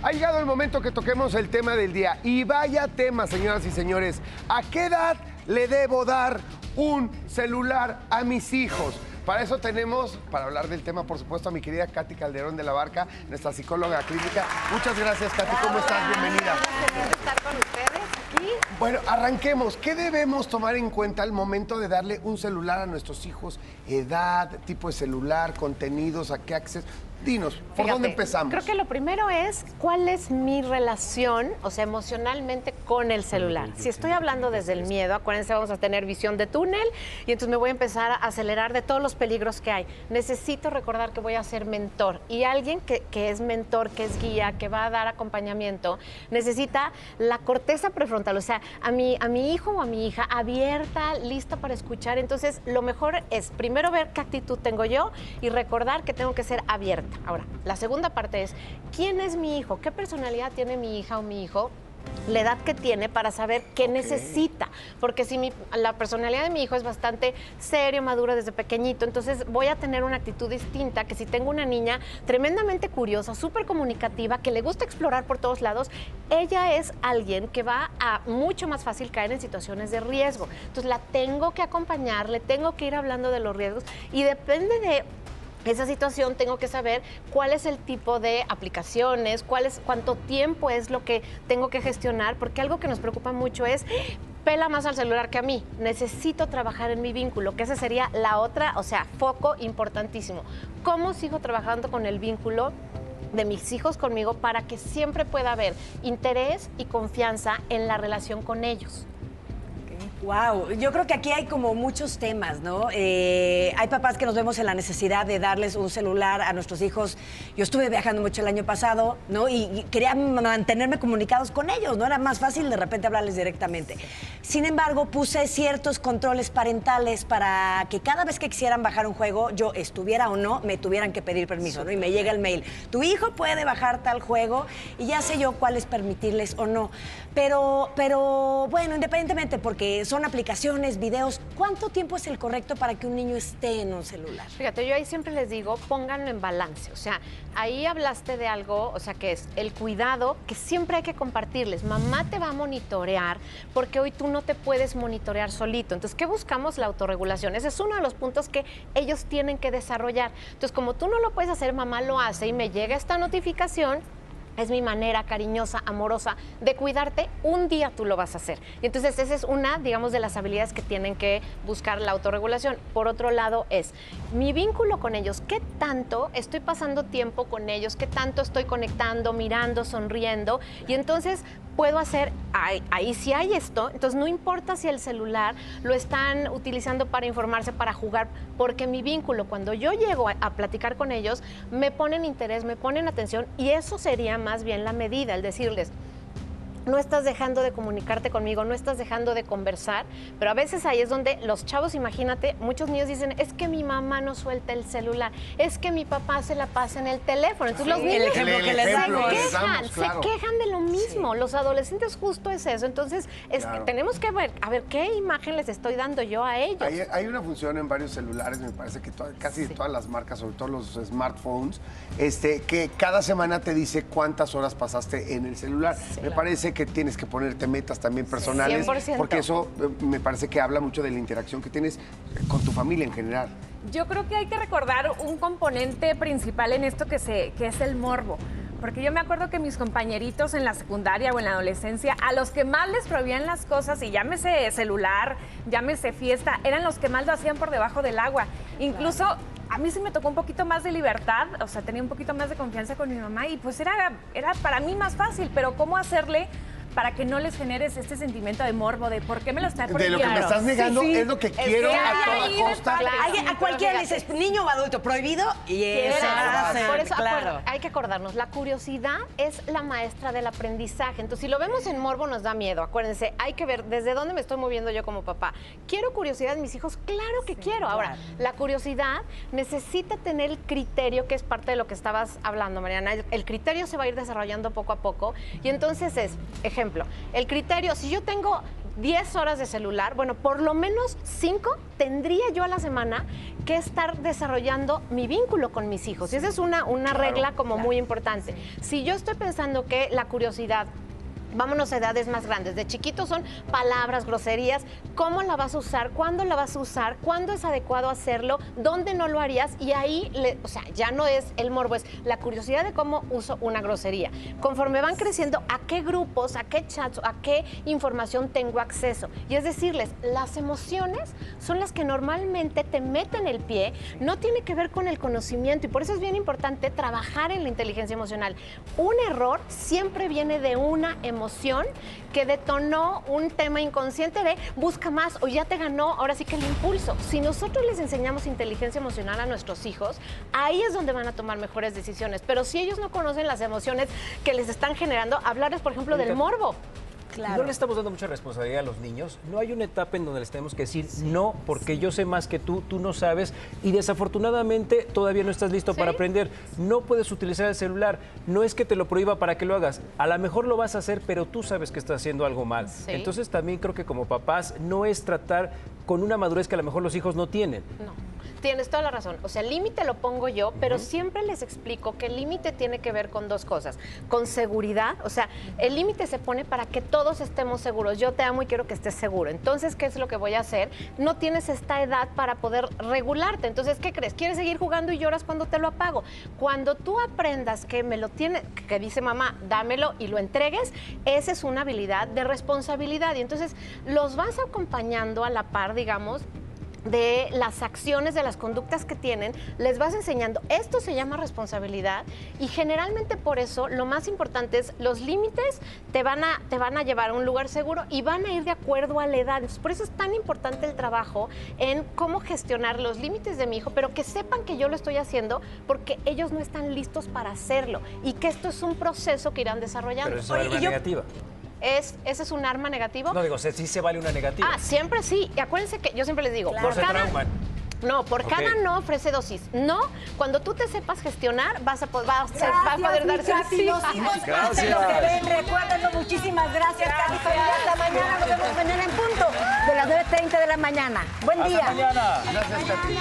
Ha llegado el momento que toquemos el tema del día. Y vaya tema, señoras y señores. ¿A qué edad le debo dar un celular a mis hijos? Para eso tenemos, para hablar del tema, por supuesto, a mi querida Katy Calderón de la Barca, nuestra psicóloga clínica. Muchas gracias, Katy. ¿Cómo estás? Bienvenida. Gracias por estar con ustedes aquí. Bueno, arranquemos. ¿Qué debemos tomar en cuenta al momento de darle un celular a nuestros hijos? Edad, tipo de celular, contenidos, a qué acceso. Dinos, ¿por Fíjate, dónde empezamos? Creo que lo primero es cuál es mi relación, o sea, emocionalmente con el celular. Si estoy hablando desde el miedo, acuérdense, vamos a tener visión de túnel y entonces me voy a empezar a acelerar de todos los peligros que hay. Necesito recordar que voy a ser mentor y alguien que es mentor, que es guía, que va a dar acompañamiento, necesita la corteza prefrontal, o sea, a mi hijo o a mi hija abierta, lista para escuchar. Entonces, lo mejor es primero ver qué actitud tengo yo y recordar que tengo que ser abierta. Ahora, la segunda parte es, ¿quién es mi hijo? ¿Qué personalidad tiene mi hija o mi hijo? La edad que tiene para saber qué necesita. Porque si la personalidad de mi hijo es bastante serio, maduro desde pequeñito, entonces voy a tener una actitud distinta que si tengo una niña tremendamente curiosa, súper comunicativa, que le gusta explorar por todos lados, ella es alguien que va a mucho más fácil caer en situaciones de riesgo. Entonces la tengo que acompañar, le tengo que ir hablando de los riesgos y depende de esa situación tengo que saber cuál es el tipo de aplicaciones, cuánto tiempo es lo que tengo que gestionar, porque algo que nos preocupa mucho es pela más al celular que a mí. Necesito trabajar en mi vínculo, que esa sería la otra, o sea, foco importantísimo. ¿Cómo sigo trabajando con el vínculo de mis hijos conmigo para que siempre pueda haber interés y confianza en la relación con ellos? Wow, yo creo que aquí hay como muchos temas, ¿no? Hay papás que nos vemos en la necesidad de darles un celular a nuestros hijos. Yo estuve viajando mucho el año pasado, ¿no? Y quería mantenerme comunicados con ellos, ¿no? Era más fácil de repente hablarles directamente. Sin embargo, puse ciertos controles parentales para que cada vez que quisieran bajar un juego, yo estuviera o no, me tuvieran que pedir permiso, ¿no? Y me llega el mail, tu hijo puede bajar tal juego y ya sé yo cuál es permitirles o no. Pero bueno, independientemente, porque son aplicaciones, videos, ¿cuánto tiempo es el correcto para que un niño esté en un celular? Fíjate, yo ahí siempre les digo, pónganlo en balance. O sea, ahí hablaste de algo, o sea, que es el cuidado que siempre hay que compartirles. Mamá te va a monitorear porque hoy tú no te puedes monitorear solito. Entonces, ¿qué buscamos? La autorregulación. Ese es uno de los puntos que ellos tienen que desarrollar. Entonces, como tú no lo puedes hacer, mamá lo hace y me llega esta notificación. Es mi manera cariñosa, amorosa de cuidarte. Un día tú lo vas a hacer. Y entonces esa es una, digamos, de las habilidades que tienen que buscar la autorregulación. Por otro lado es mi vínculo con ellos. ¿Qué tanto estoy pasando tiempo con ellos? ¿Qué tanto estoy conectando, mirando, sonriendo? Y entonces puedo hacer, ahí sí hay esto, entonces no importa si el celular lo están utilizando para informarse, para jugar, porque mi vínculo, cuando yo llego a platicar con ellos, me ponen interés, me ponen atención y eso sería más bien la medida, el decirles, no estás dejando de comunicarte conmigo, no estás dejando de conversar, pero a veces ahí es donde los chavos, imagínate, muchos niños dicen, es que mi mamá no suelta el celular, es que mi papá se la pasa en el teléfono. Entonces los niños se quejan de lo mismo. Sí. Los adolescentes justo es eso. Entonces tenemos que ver, a ver, ¿qué imagen les estoy dando yo a ellos? Hay una función en varios celulares, me parece que casi todas las marcas, sobre todo los smartphones, que cada semana te dice cuántas horas pasaste en el celular. Sí, me parece que tienes que ponerte metas también personales, 100%. Porque eso me parece que habla mucho de la interacción que tienes con tu familia en general. Yo creo que hay que recordar un componente principal en esto que es el morbo. Porque yo me acuerdo que mis compañeritos en la secundaria o en la adolescencia, a los que más les prohibían las cosas, y llámese celular, llámese fiesta, eran los que más lo hacían por debajo del agua. Incluso a mí sí me tocó un poquito más de libertad, o sea, tenía un poquito más de confianza con mi mamá y pues era para mí más fácil, pero ¿cómo hacerle para que no les generes este sentimiento de morbo, de por qué me lo estás prohibiendo? De lo que me estás negando es lo que quiero a toda costa. A cualquiera le dices, niño o adulto, prohibido, y eso por eso hay que acordarnos, la curiosidad es la maestra del aprendizaje. Entonces, si lo vemos en morbo, nos da miedo. Acuérdense, hay que ver desde dónde me estoy moviendo yo como papá. ¿Quiero curiosidad de mis hijos? Claro que quiero. Ahora, la curiosidad necesita tener el criterio, que es parte de lo que estabas hablando, Mariana. El criterio se va a ir desarrollando poco a poco. Y entonces es, ejemplo, el criterio, si yo tengo 10 horas de celular, bueno, por lo menos 5 tendría yo a la semana que estar desarrollando mi vínculo con mis hijos. Y esa es una regla como muy importante. Si yo estoy pensando que la curiosidad, vámonos a edades más grandes, de chiquitos son palabras, groserías, ¿cómo la vas a usar? ¿Cuándo la vas a usar? ¿Cuándo es adecuado hacerlo? ¿Dónde no lo harías? Y ahí, o sea, ya no es el morbo, es la curiosidad de cómo uso una grosería. Conforme van creciendo, ¿a qué grupos, a qué chats, a qué información tengo acceso? Y es decirles, las emociones son las que normalmente te meten el pie, no tiene que ver con el conocimiento, y por eso es bien importante trabajar en la inteligencia emocional. Un error siempre viene de una emoción que detonó un tema inconsciente de busca más o ya te ganó, ahora sí que el impulso. Si nosotros les enseñamos inteligencia emocional a nuestros hijos, ahí es donde van a tomar mejores decisiones. Pero si ellos no conocen las emociones que les están generando, hablarles, por ejemplo, del morbo. Claro. No le estamos dando mucha responsabilidad a los niños. No hay una etapa en donde les tenemos que decir no, porque yo sé más que tú no sabes y desafortunadamente todavía no estás listo para aprender. No puedes utilizar el celular. No es que te lo prohíba para que lo hagas. A lo mejor lo vas a hacer, pero tú sabes que estás haciendo algo mal. Entonces también creo que como papás no es tratar con una madurez que a lo mejor los hijos no tienen. No. Tienes toda la razón. O sea, el límite lo pongo yo, pero siempre les explico que el límite tiene que ver con dos cosas. Con seguridad, o sea, el límite se pone para que todos estemos seguros. Yo te amo y quiero que estés seguro. Entonces, ¿qué es lo que voy a hacer? No tienes esta edad para poder regularte. Entonces, ¿qué crees? ¿Quieres seguir jugando y lloras cuando te lo apago? Cuando tú aprendas que me lo tiene, que dice mamá, dámelo y lo entregues, esa es una habilidad de responsabilidad. Y entonces los vas acompañando a la par, digamos, de las acciones, de las conductas que tienen, les vas enseñando. Esto se llama responsabilidad y generalmente por eso lo más importante es los límites te van a llevar a un lugar seguro y van a ir de acuerdo a la edad. Entonces, por eso es tan importante el trabajo en cómo gestionar los límites de mi hijo, pero que sepan que yo lo estoy haciendo porque ellos no están listos para hacerlo y que esto es un proceso que irán desarrollando. Pero eso es una negativa. ¿Ese es un arma negativo? No, digo, sí se vale una negativa. Ah, siempre sí. Y acuérdense que yo siempre les digo, Claro. por cada no ofrece dosis. No, cuando tú te sepas gestionar, vas a poder darse un sí. Los hijos hacen lo que ven. Recuérdenlo, muchísimas gracias, Katy. Hasta mañana, nos vemos mañana en punto de las 9:30 de la mañana. Buen día. Hasta mañana. Gracias, Katy.